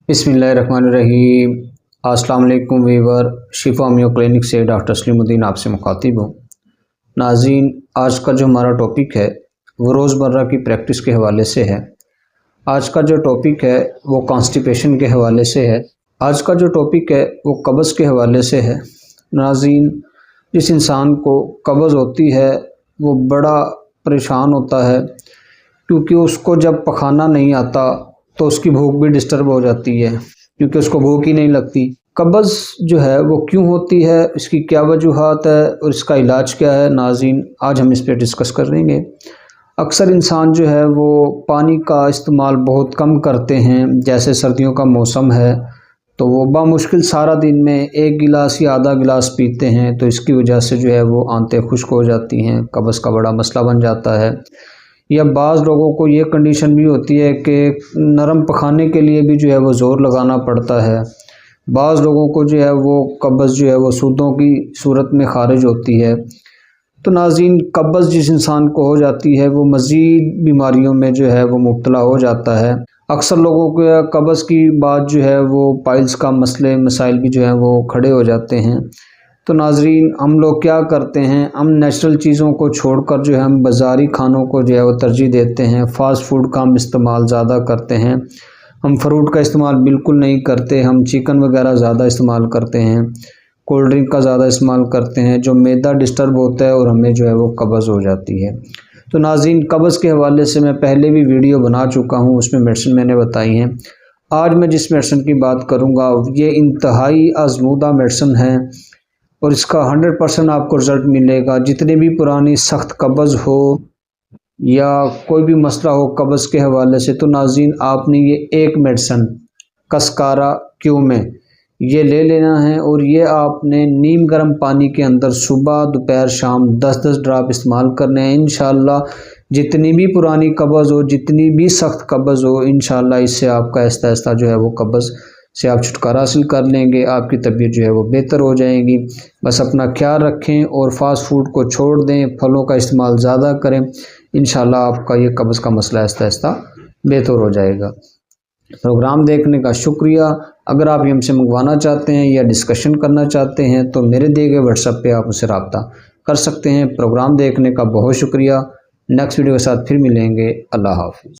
बिस्मिल्लाहिर्रहमानिर्रहीम। अस्सलाम वालेकुम वीवर, शिफा होमियो क्लिनिक से डॉक्टर सलीमुद्दीन आपसे मुखातिब हूँ। नाज़रीन, आज का जो हमारा टॉपिक है वो रोज़मर्रा की प्रैक्टिस के हवाले से है। आज का जो टॉपिक है वो कॉन्स्टिपेशन के हवाले से है। आज का जो टॉपिक है वो कब्ज़ के हवाले से है। नाज़रीन, जिस इंसान को कब्ज़ होती है वो बड़ा परेशान होता है, क्योंकि उसको जब पखाना नहीं आता तो उसकी भूख भी डिस्टर्ब हो जाती है, क्योंकि उसको भूख ही नहीं लगती। कब्ज़ जो है वो क्यों होती है, इसकी क्या वजूहात है और इसका इलाज क्या है, नाज़रीन आज हम इस पर डिस्कस करेंगे। अक्सर इंसान जो है वो पानी का इस्तेमाल बहुत कम करते हैं। जैसे सर्दियों का मौसम है तो वो बामुश्किल सारा दिन में 1 गिलास या आधा गिलास पीते हैं, तो इसकी वजह से जो है वो आंतें खुश्क हो जाती हैं, कब्ज़ का बड़ा मसला बन जाता है। या बाज़ लोगों को ये कंडीशन भी होती है कि नरम पखाने के लिए भी जो है वो ज़ोर लगाना पड़ता है। बाज़ लोगों को जो है वो कब्ज़ जो है वो सूदों की सूरत में ख़ारिज होती है। तो नाज़रीन, कब्ज़ जिस इंसान को हो जाती है वो मज़ीद बीमारियों में जो है वो मुब्तला हो जाता है। अक्सर लोगों को कब्ज़ की बात जो है वो पाइल्स का मसाइल भी जो है वो खड़े हो जाते हैं। तो नाज़रीन, हम लोग क्या करते हैं, हम नेचुरल चीज़ों को छोड़कर जो है हम बाज़ारी खानों को जो है वो तरजीह देते हैं। फ़ास्ट फूड का हम इस्तेमाल ज़्यादा करते हैं। हम फ्रूट का इस्तेमाल बिल्कुल नहीं करते। हम चिकन वगैरह ज़्यादा इस्तेमाल करते हैं। कोल्ड ड्रिंक का ज़्यादा इस्तेमाल करते हैं, जो मैदा डिस्टर्ब होता है और हमें जो है वो कब्ज़ हो जाती है। तो नाज़रीन, कब्ज़ के हवाले से मैं पहले भी वीडियो बना चुका हूँ, उसमें मेडिसिन मैंने बताई हैं। आज मैं जिस मेडिसिन की बात करूँगा ये इंतहाई आज़मूदा मेडिसिन है और इसका 100% आपको रिज़ल्ट मिलेगा। जितने भी पुरानी सख्त कब्ज़ हो या कोई भी मसला हो कब्ज़ के हवाले से, तो नाज़रीन आपने ये एक मेडिसिन कसकारा क्यू में ये ले लेना है और ये आपने नीम गर्म पानी के अंदर सुबह दोपहर शाम 10-10 ड्रॉप इस्तेमाल करने हैं। इंशाअल्लाह जितनी भी पुरानी कब्ज़ हो, जितनी भी सख्त कब्ज़ हो, इंशाअल्लाह इससे आपका आहिस्ता आहिस्ता जो है वो कब्ज़ से आप छुटकारा हासिल कर लेंगे। आपकी तबीयत जो है वो बेहतर हो जाएगी। बस अपना ख्याल रखें और फास्ट फूड को छोड़ दें, फलों का इस्तेमाल ज़्यादा करें। इंशाअल्लाह आपका ये कब्ज़ का मसला आहिस्ता आहिस्ता बेहतर हो जाएगा। प्रोग्राम देखने का शुक्रिया। अगर आप हमसे मंगवाना चाहते हैं या डिस्कशन करना चाहते हैं तो मेरे दिए गए व्हाट्सएप पे आप मुझसे रब्ता कर सकते हैं। प्रोग्राम देखने का बहुत शुक्रिया। नेक्स्ट वीडियो के साथ फिर मिलेंगे। अल्लाह हाफ़िज़।